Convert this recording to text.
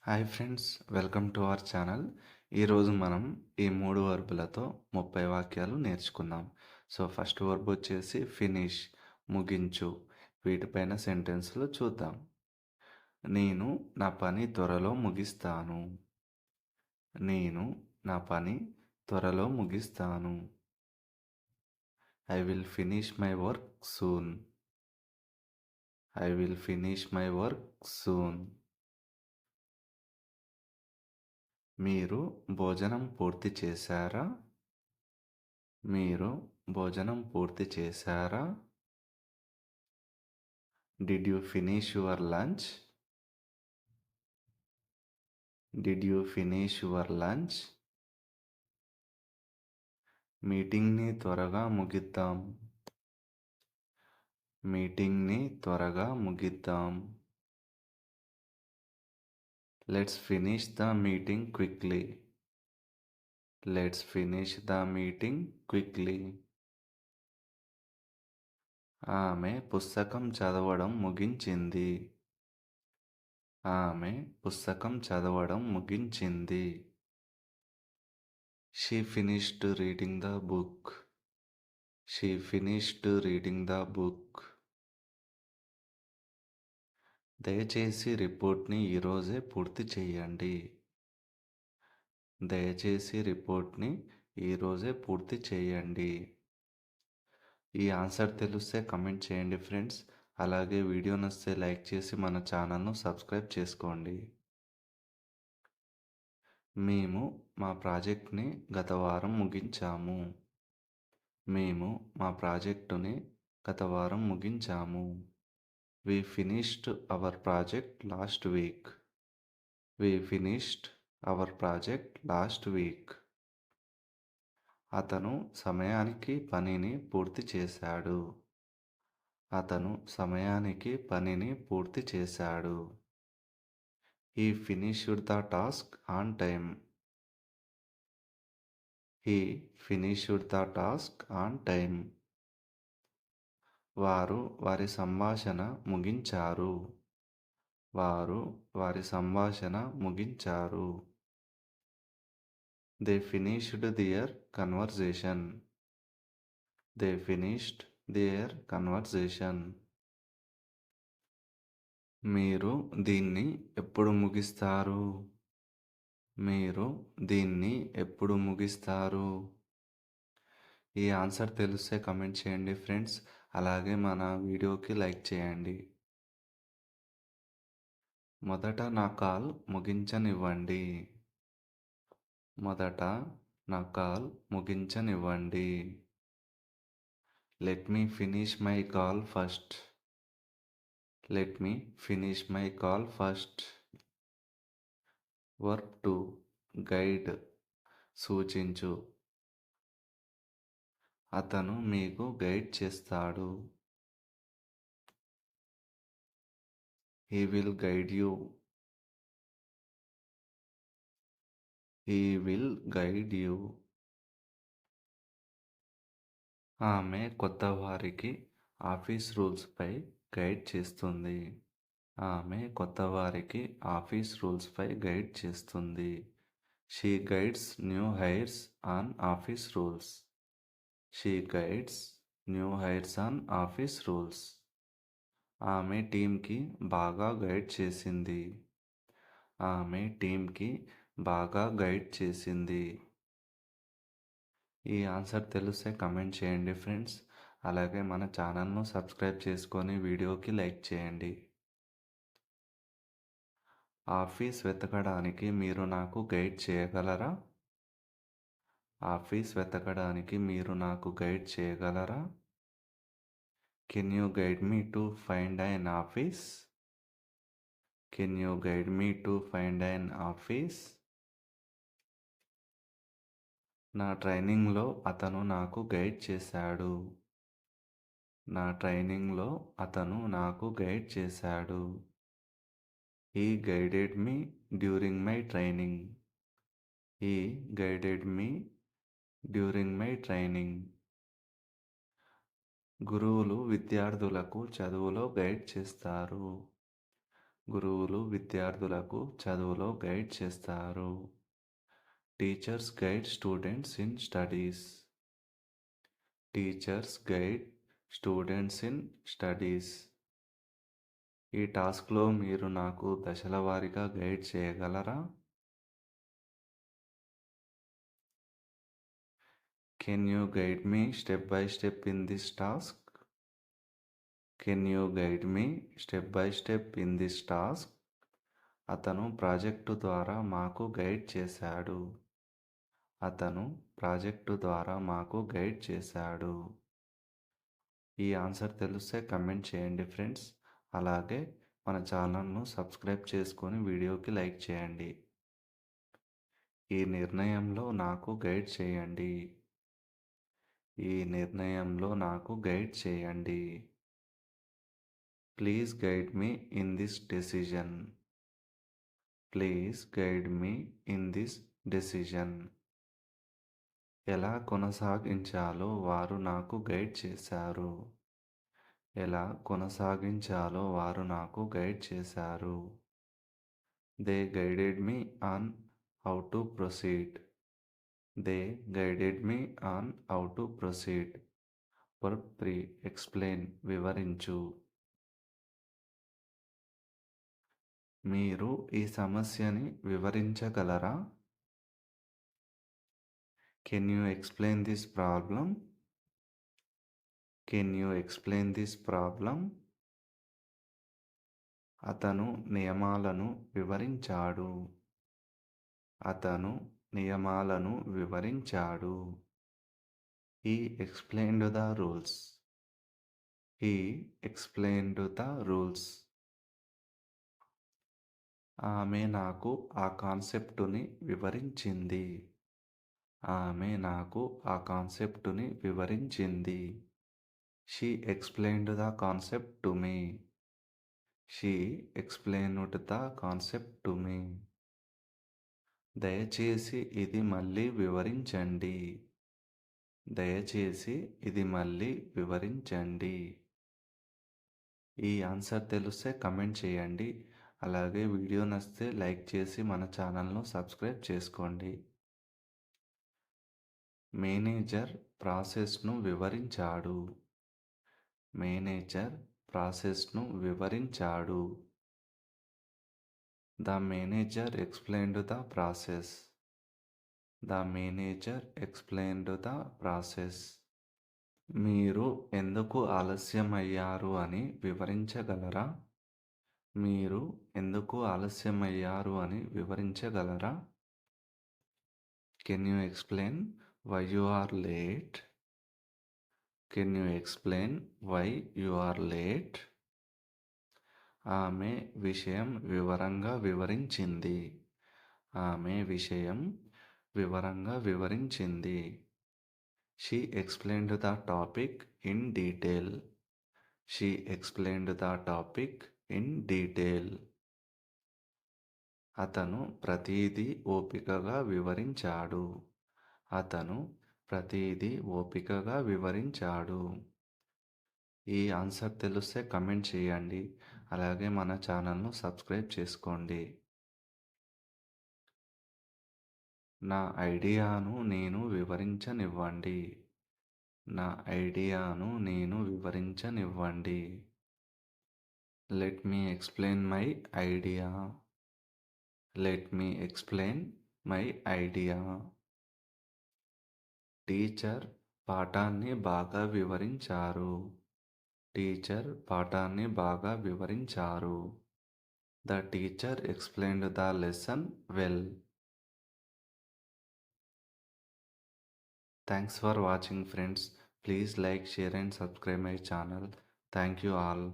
Hi friends, welcome to our channel. ఈరోజు మనం ఈ 3 వర్బులతో 30 వాక్యాలు నేర్చుకుందాం. ఫస్ట్ వర్బ్ వచ్చేసి ఫినిష్, ముగించు. వీటిపైన సెంటెన్స్‌లు చూద్దాం. నేను నా పని త్వరలో ముగిస్తాను. నేను నా పని త్వరలో ముగిస్తాను. I will finish my work soon. I will finish my work soon. మీరు భోజనం పూర్తి చేశారా? మీరు భోజనం పూర్తి చేశారా? Did you finish your lunch? Did you finish your lunch? మీటింగ్ని త్వరగా ముగిద్దాం. మీటింగ్ని త్వరగా ముగిద్దాం. Let's finish the meeting quickly. Let's finish the meeting quickly. ఆమె పుస్తకం చదవడం ముగించింది. ఆమె పుస్తకం చదవడం ముగించింది. She finished reading the book. She finished reading the book. దయచేసి రిపోర్ట్ని ఈరోజే పూర్తి చేయండి. దయచేసి రిపోర్ట్ని ఈరోజే పూర్తి చేయండి. ఈ ఆన్సర్ తెలిస్తే కమెంట్ చేయండి ఫ్రెండ్స్. అలాగే వీడియో నచ్చితే లైక్ చేసి మన ఛానల్ను సబ్స్క్రైబ్ చేసుకోండి. మేము మా ప్రాజెక్ట్ని గత వారం ముగించాము. మేము మా ప్రాజెక్టుని గత వారం ముగించాము. We finished our project last week. We finished our project last week. అతను సమయానికి పనిని పూర్తి చేశాడు. అతను సమయానికి పనిని పూర్తి చేశాడు. He finished the task on time. He finished the task on time. వారు వారి సంభాషణ ముగించారు. వారు వారి సంభాషణ ముగించారు. They finished their conversation. They finished their conversation. మీరు దీన్ని ఎప్పుడు ముగిస్తారు? మీరు దీన్ని ఎప్పుడు ముగిస్తారు? ఈ ఆన్సర్ తెలిస్తే కమెంట్ చేయండి ఫ్రెండ్స్. అలాగే మన వీడియోకి లైక్ చేయండి. మొదట నా కాల్ ముగించనివ్వండి. మొదట నా call ముగించనివ్వండి. Let me finish my call first. Let me finish my call first. Verb 2. Guide, సూచించు. అతను మీకు గైడ్ చేస్తాడు. He will guide you. He will guide you. ఆమె కొత్త వారికి ఆఫీస్ రూల్స్పై గైడ్ చేస్తుంది. ఆమె కొత్త వారికి ఆఫీస్ రూల్స్పై గైడ్ చేస్తుంది. She guides new hires on office rules. She guides new hires on office rules. ఆమె టీంకి బాగా గైడ్ చేసింది. ఆమె టీంకి బాగా గైడ్ చేసింది. ఈ ఆన్సర్ తెలిస్తే కమెంట్ చేయండి ఫ్రెండ్స్. అలాగే మన ఛానల్ను సబ్స్క్రైబ్ చేసుకొని వీడియోకి లైక్ చేయండి. ఆఫీస్ వెతకడానికి మీరు నాకు గైడ్ చేయగలరా? ఆఫీస్ వెతకడానికి మీరు నాకు గైడ్ చేయగలరా? Can you guide me to find an office? Can you guide me to find an office? నా ట్రైనింగ్లో అతను నాకు గైడ్ చేశాడు. నా ట్రైనింగ్లో అతను నాకు గైడ్ చేశాడు. He guided me during my training. He guided me during my training. గురువులు విద్యార్థులకు చదువులో గైడ్ చేస్తారు. గురువులు విద్యార్థులకు చదువులో గైడ్ చేస్తారు. Teachers guide students in studies. Teachers guide students in studies. ఈ టాస్క్లో మీరు నాకు దశల వారీగా గైడ్ చేయగలరా? Can you guide me step by step in this task? Can you guide me step by step in this task? అతను project ద్వారా మాకు గైడ్ చేశాడు. అతను ప్రాజెక్టు ద్వారా మాకు గైడ్ చేశాడు. ఈ ఆన్సర్ తెలిస్తే కమెంట్ చేయండి ఫ్రెండ్స్. అలాగే మన ఛానల్ను సబ్స్క్రైబ్ చేసుకొని వీడియోకి లైక్ చేయండి. ఈ నిర్ణయంలో నాకు గైడ్ చేయండి. ఈ నిర్ణయంలో నాకు గైడ్ చేయండి. Please guide me in this decision. Please guide me in this decision. ఎలా కొనసాగించాలో వారు నాకు గైడ్ చేశారు. ఎలా కొనసాగించాలో వారు నాకు గైడ్ చేశారు. They guided me on how to proceed. They guided me on how to proceed. Verb 3 explain వివరించు. మీరు ఈ సమస్యని వివరించగలరా? Can you explain this problem? Can you explain this problem? అతను నియమాలను వివరించాడు. అతను నియమాలను వివరించాడు. He explained the rules. He explained the rules. ఆమె నాకు ఆ కాన్సెప్టుని వివరించింది. ఆమె నాకు ఆ కాన్సెప్టుని వివరించింది. She explained the concept to me. She explained the concept to me. దయచేసి ఇది మళ్ళీ వివరించండి. దయచేసి ఇది మళ్ళీ వివరించండి. ఈ ఆన్సర్ తెలిస్తే కమెంట్ చేయండి. అలాగే వీడియో నచ్చితే లైక్ చేసి మన ఛానల్ను సబ్స్క్రైబ్ చేసుకోండి. మేనేజర్ ప్రాసెస్ను వివరించాడు. మేనేజర్ ప్రాసెస్ను వివరించాడు. The manager explained the process. The manager explained the process. మీరు ఎందుకు ఆలస్యమయ్యారు అని వివరించగలరా? మీరు ఎందుకు ఆలస్యమయ్యారు అని వివరించగలరా? Can you explain why you are late? Can you explain why you are late? ఆమె విషయం వివరంగా వివరించింది. ఆమె విషయం వివరంగా వివరించింది. She explained the topic in detail. She explained the topic in detail. అతను ప్రతిదీ ఓపికగా వివరించాడు. అతను ప్రతిదీ ఓపికగా వివరించాడు. ఈ ఆన్సర్ తెలిస్తే కమెంట్ చేయండి. అలాగే మన ఛానల్ను సబ్స్క్రైబ్ చేసుకోండి. నా ఐడియాను నేను వివరించనివ్వండి. నా ఐడియాను నేను వివరించనివ్వండి. Let me explain my idea. Let me explain my idea. Teacher పాఠాన్ని బాగా వివరించారు. టీచర్ పాఠాన్ని బాగా వివరించారు. The teacher explained the lesson well. Thanks for watching friends. Please like, share and subscribe my channel. Thank you all.